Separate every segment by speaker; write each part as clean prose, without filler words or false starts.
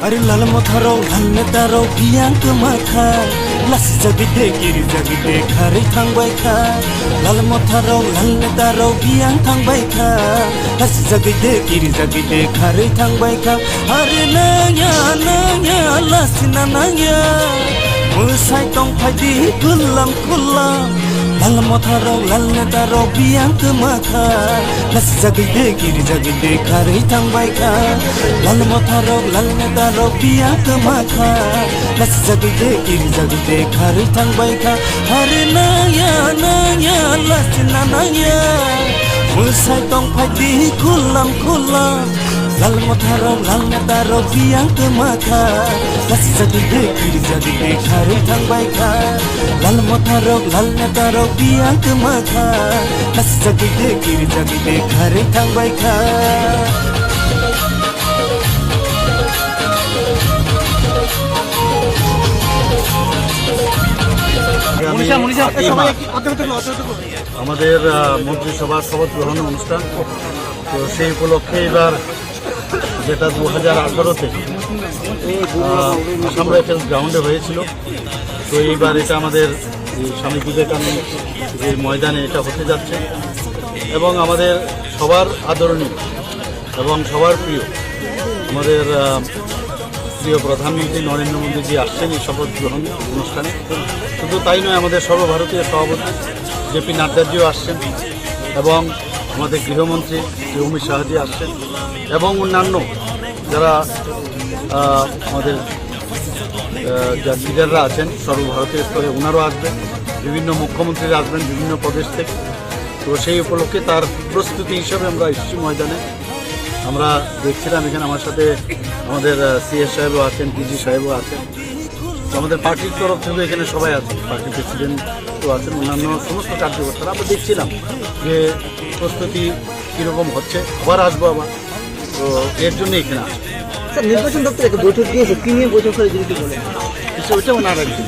Speaker 1: अरे लाल मोथाराव लाल नेताराव बियांक माखा लासि जागिदे खारै थांबाय खा लाल मोथाराव लाल नेताराव बियां थांबाय खा लासि जागिदे खारै थांबाय खा अरे नोंया लासिना नाया मोसाय दंफायदि गुलाम लाल मोथाराव लाल नेताराव बियांक माखा लासि जागिदे खारै थांबाय खा लाल मोथाराव लाल नेताराव बियांक माखा लासि जागिदे खारै थांबाय खा अरे नोंया लासिना नाया मोसाय दंफायदि गुलाम लाल मोथाराव लाल नेताराव बियांक माखा लासि जागिदे खारै थांबाय खा लाल मोथाराव लाल नेताराव बियांक माखा लासि जागिदे खारै थांबाय खा
Speaker 2: আমাদের মন্ত্রিসভার শপথ গ্রহণ অনুষ্ঠান তো সেই উপলক্ষে এবার যেটা 2018-তে আসাম রাইফেলস গ্রাউন্ডে হয়েছিল তো এইবার এটা আমাদের স্বামী বিবেকানন্দ যে ময়দানে এটা হতে যাচ্ছে এবং আমাদের সবার আদরণীয় এবং সবার প্রিয় আমাদের প্রিয় প্রধানমন্ত্রী নরেন্দ্র মোদীজি আসছেন এই শপথ গ্রহণ অনুষ্ঠানে। শুধু তাই নয়, আমাদের সর্বভারতীয় সভাপতি জেপি নাড্ডাজিও আসছেন এবং আমাদের গৃহমন্ত্রী শ্রী অমিত শাহজি আসছেন এবং অন্যান্য যারা আমাদের যা লিডাররা আছেন সর্বভারতীয় স্তরে ওনারাও আসবেন, বিভিন্ন মুখ্যমন্ত্রীরা আসবেন বিভিন্ন প্রদেশ থেকে। তো সেই উপলক্ষে তার প্রস্তুতি হিসাবে আমরা এসেছি ময়দানে। আমরা দেখছিলাম এখানে আমার সাথে আমাদের সিএস সাহেবও আছেন, ডিজি সাহেবও আছেন, তো আমাদের পার্টির তরফ থেকে এখানে সবাই আছেন, পার্টির প্রেসিডেন্টও আছেন, অন্যান্য সমস্ত কার্যকর্তারা। আমরা দেখছিলাম যে প্রস্তুতি কীরকম হচ্ছে, আবার আসবো আবার, তো এর জন্য এখানে আসবো।
Speaker 3: স্যার, নির্বাচন দপ্তর একটা বৈঠক দিয়েছে, কি নিয়ে বৈঠক করে যদি বলেন?
Speaker 2: ওইটা ওনার আর কি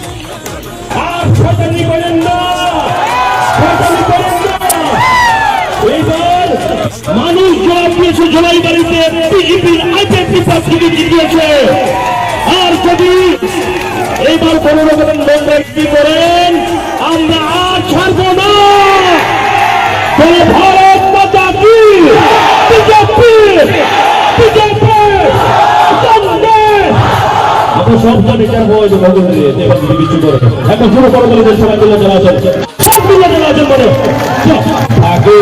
Speaker 4: মানুষ জবাব দিয়েছে, জোলাই বাড়িতে বিজেপির আইপিএফটি প্রার্থীকে জিতিয়েছে। আর যদি এইবার কোন রকমের লড়াই করেন আমরা আর ছাড়ব না। ভারত মাতা কি বিজেপি আমরা সব জানি কেন ভগবান দিয়ে কিছু করে এখন শুরু করে বলে সবাই মিলে চলা যাচ্ছে, সব মিলে চলা যাচ্ছে বলে আগে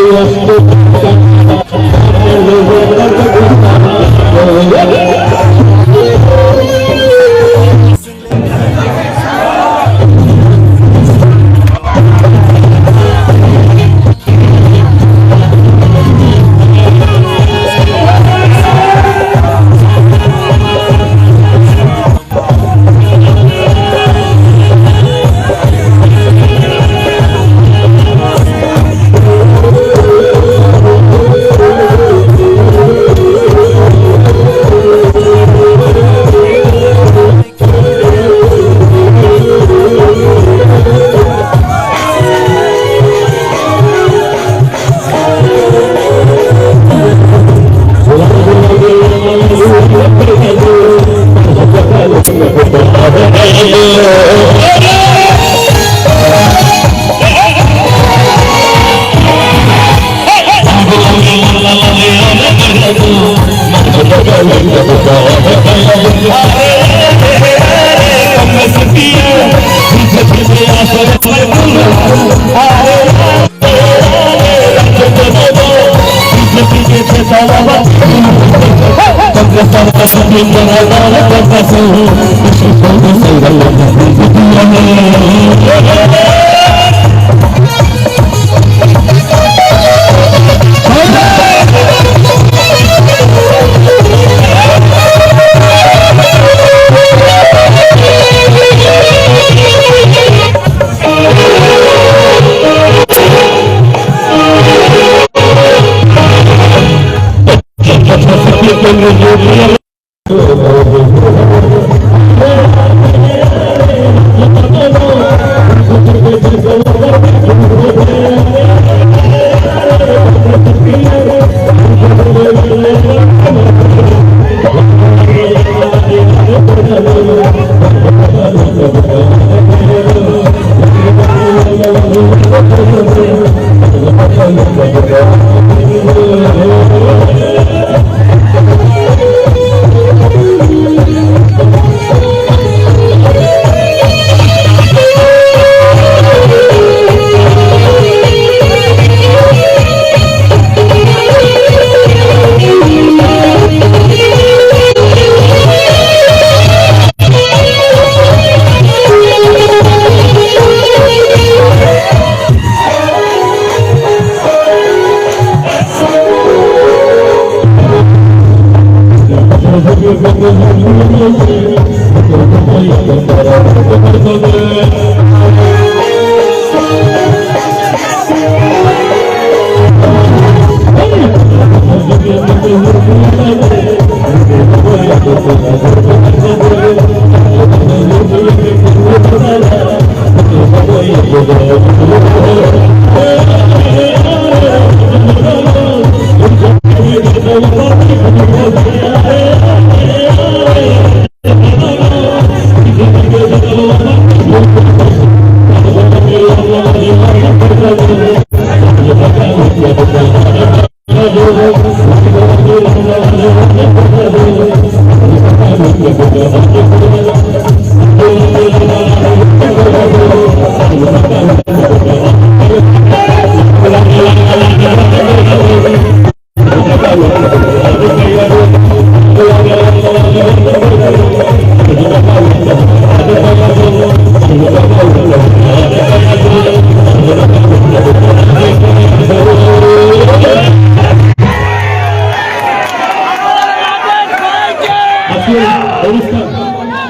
Speaker 4: আজকের অনুষ্ঠান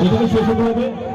Speaker 4: এখানে শেষ হতে হবে।